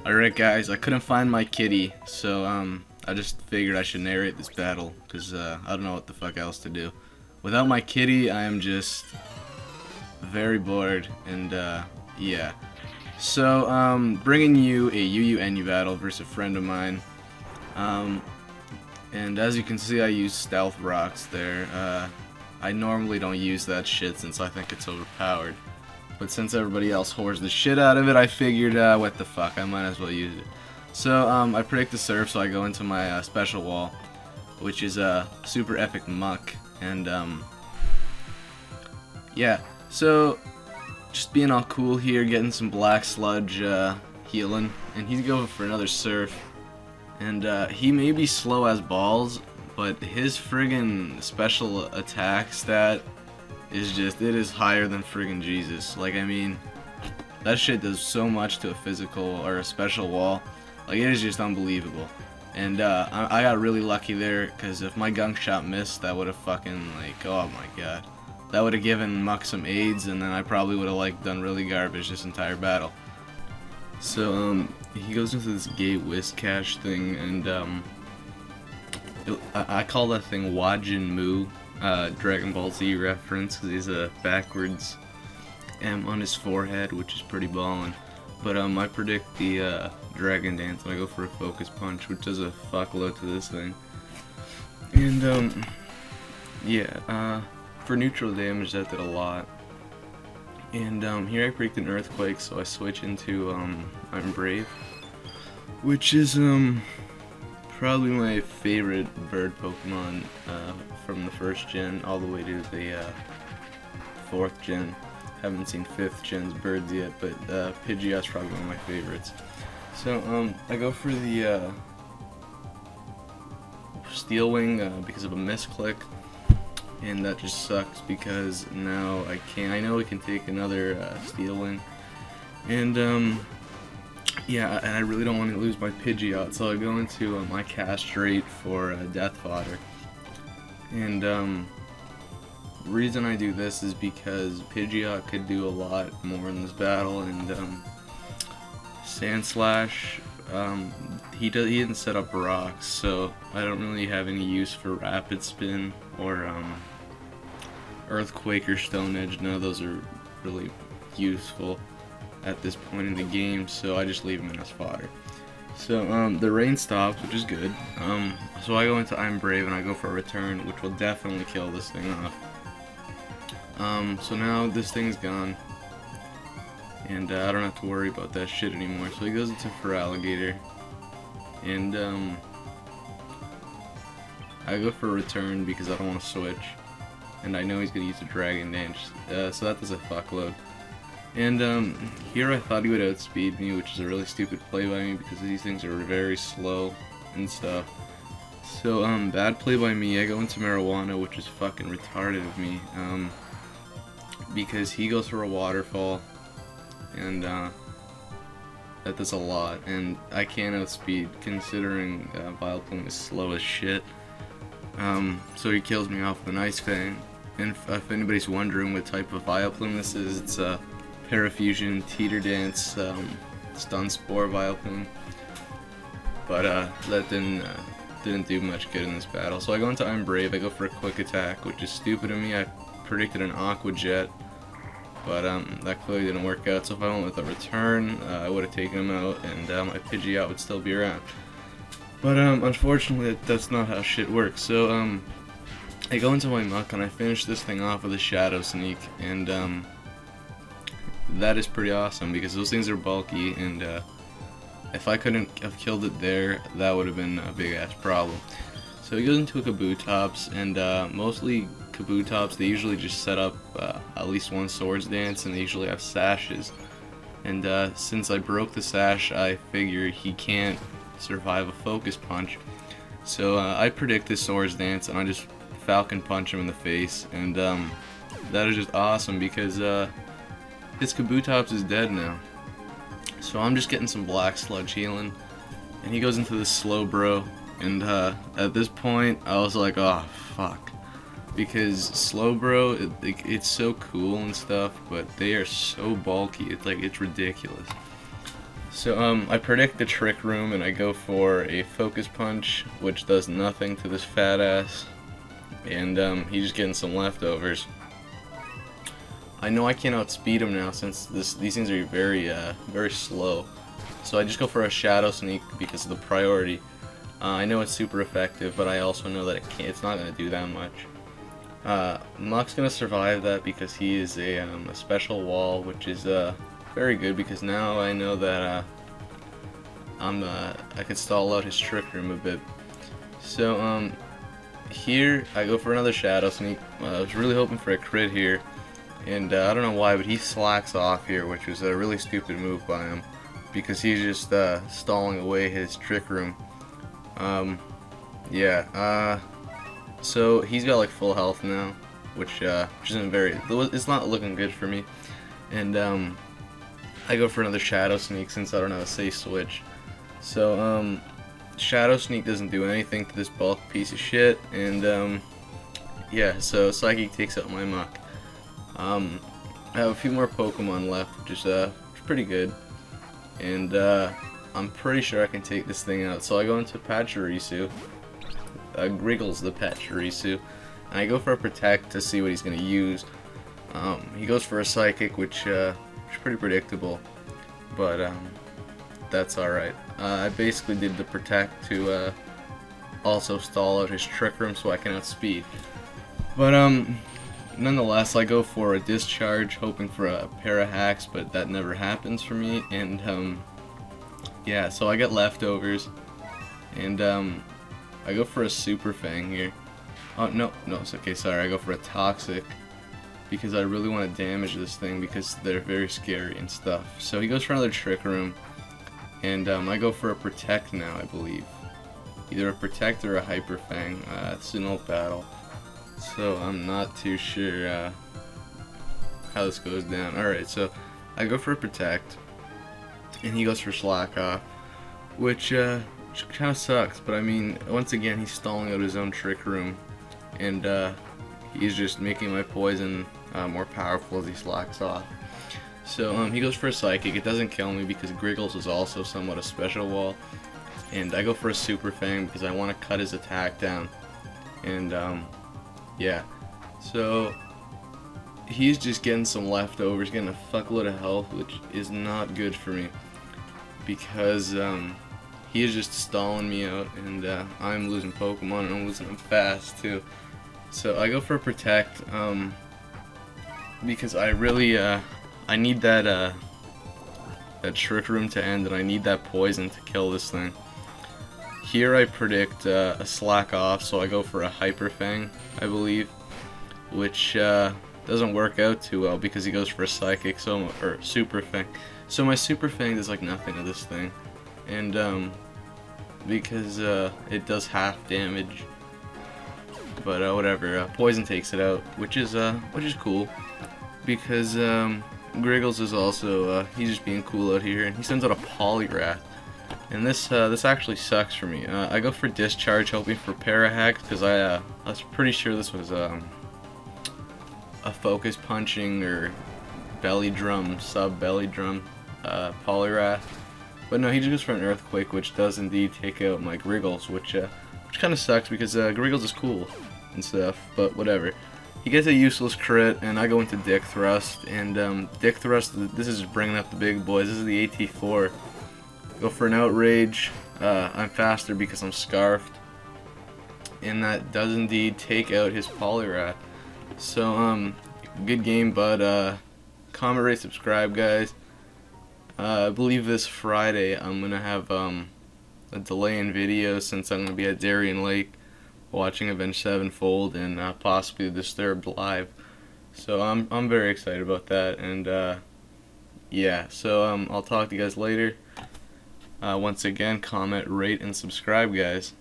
Alright guys, I couldn't find my kitty, so I just figured I should narrate this battle, because I don't know what the fuck else to do. Without my kitty, I am just very bored, and yeah. So, bringing you a UUNU battle versus a friend of mine. And as you can see, I use stealth rocks there. I normally don't use that shit since I think it's overpowered. But since everybody else whores the shit out of it, I figured, what the fuck, I might as well use it. So, I predict the surf, so I go into my special wall, which is a super epic muck, and, yeah. So, just being all cool here, getting some black sludge, healing, and he's going for another surf. And, he may be slow as balls, but his friggin' special attack stat is just, it is higher than friggin' Jesus. Like, I mean, that shit does so much to a physical or a special wall. Like, it is just unbelievable. And I got really lucky there, because if my gunk shot missed, that would have fucking, like, oh my god. That would have given Muck some AIDS, and then I probably would have, like, done really garbage this entire battle. So, he goes into this gay whisk cache thing, and, I call that thing Wajin Mu. Dragon Ball Z reference, because he's a backwards M on his forehead, which is pretty ballin'. But I predict the Dragon Dance, and I go for a Focus Punch, which does a fuckload to this thing. And yeah, for neutral damage that did a lot. And here I predict an Earthquake, so I switch into I'm Brave, which is probably my favorite bird Pokemon from the 1st gen all the way to the 4th gen. Haven't seen 5th gen's birds yet, but Pidgeot's probably one of my favorites. So I go for the Steel Wing because of a misclick, and that just sucks because now I know we can take another Steel Wing, and yeah, and I really don't want to lose my Pidgeot, so I go into my Castrate for Death Fodder. And the reason I do this is because Pidgeot could do a lot more in this battle, and Sand Slash, he didn't set up rocks, so I don't really have any use for Rapid Spin or Earthquake or Stone Edge. None of those are really useful at this point in the game, so I just leave him in as fodder. So the rain stops, which is good. So I go into I'm Brave and I go for a return, which will definitely kill this thing off. So now this thing's gone, and I don't have to worry about that shit anymore. So he goes into Feraligatr, and I go for a return because I don't want to switch, and I know he's gonna use a Dragon Dance, so that does a fuckload. And here I thought he would outspeed me, which is a really stupid play by me because these things are very slow and stuff. So bad play by me. I go into Marijuana, which is fucking retarded of me, because he goes for a Waterfall, and that does a lot, and I can't outspeed considering Vileplume is slow as shit. So he kills me off with an Ice Fang. And if anybody's wondering what type of Vileplume this is, it's a Parafusion, Teeter Dance, Stun Spore Vileplume. But that didn't do much good in this battle. So I go into I'm Brave, I go for a Quick Attack, which is stupid of me. I predicted an Aqua Jet, but that clearly didn't work out. So if I went with a return, I would have taken him out, and my Pidgeot would still be around. But unfortunately, that's not how shit works. So I go into my Muck and I finish this thing off with a Shadow Sneak, and that is pretty awesome because those things are bulky, and if I couldn't have killed it there, that would have been a big ass problem. So he goes into a Kabutops, and mostly Kabutops, they usually just set up at least one Swords Dance, and they usually have sashes. And since I broke the sash, I figure he can't survive a Focus Punch. So I predict this Swords Dance, and I just Falcon Punch him in the face, and that is just awesome because his Kabutops is dead now. So I'm just getting some Black Sludge healing, and he goes into this Slowbro, and at this point I was like, oh fuck, because Slowbro, it's so cool and stuff, but they are so bulky, it's ridiculous. So I predict the trick room and I go for a focus punch, which does nothing to this fat ass, and he's just getting some leftovers. I know I can't outspeed him now since these things are very slow. So I just go for a shadow sneak because of the priority. I know it's super effective, but I also know that it's not going to do that much. Muck's going to survive that because he is a special wall, which is very good because now I know that I can stall out his trick room a bit. So here I go for another shadow sneak. I was really hoping for a crit here, and I don't know why, but he slacks off here, which was a really stupid move by him because he's just stalling away his trick room. So he's got like full health now, which isn't it's not looking good for me, and I go for another shadow sneak since I don't have a safe switch. So shadow sneak doesn't do anything to this bulk piece of shit, and yeah, so Psychic takes out my Muck. I have a few more Pokemon left, which is pretty good, and I'm pretty sure I can take this thing out. So I go into Pachirisu, Griggles the Pachirisu, and I go for a Protect to see what he's going to use. He goes for a Psychic, which is pretty predictable, but that's alright. I basically did the Protect to also stall out his Trick Room so I can outspeed. But nonetheless, I go for a Discharge, hoping for a pair of hacks, but that never happens for me, and yeah, so I get leftovers, and I go for a Super Fang here. Oh, no, it's okay, sorry, I go for a Toxic, because I really want to damage this thing, because they're very scary and stuff. So he goes for another Trick Room, and I go for a Protect now, I believe. Either a Protect or a Hyper Fang. It's an old battle, so I'm not too sure how this goes down. Alright, so I go for a Protect, and he goes for Slack Off, which kind of sucks, but I mean, once again, he's stalling out his own Trick Room, and he's just making my poison more powerful as he slacks off. So he goes for a Psychic. It doesn't kill me because Griggles is also somewhat a special wall, and I go for a Super Fang because I want to cut his attack down, and yeah, so he's just getting some leftovers, getting a fuckload of health, which is not good for me because he is just stalling me out, and I'm losing Pokemon, and I'm losing them fast too. So I go for a Protect because I really I need that Trick Room to end, and I need that poison to kill this thing. Here I predict a Slack Off, so I go for a Hyper Fang, I believe, which doesn't work out too well because he goes for a Psychic, or Super Fang. So my Super Fang does like nothing to this thing, and because it does half damage, but whatever. Poison takes it out, which is cool because Griggles is also he's just being cool out here, and he sends out a Poliwrath, and this actually sucks for me. I go for Discharge, hoping for Parahacks because I was pretty sure this was a Focus Punching or Belly Drum, Belly Drum Poliwrath, but no, he just goes for an Earthquake, which does indeed take out my Griggles, which kind of sucks because Griggles is cool and stuff, but whatever. He gets a useless crit, and I go into Dick Thrust, and Dick Thrust, this is bringing up the big boys. This is the AT4. Go for an Outrage. I'm faster because I'm Scarfed, and that does indeed take out his Poliwrath. So, good game, bud. Comment, rate, subscribe, guys. I believe this Friday I'm gonna have a delay in videos since I'm gonna be at Darien Lake watching Avenged Sevenfold and possibly Disturbed live. So I'm very excited about that, and yeah. So I'll talk to you guys later. Once again, comment, rate, and subscribe, guys.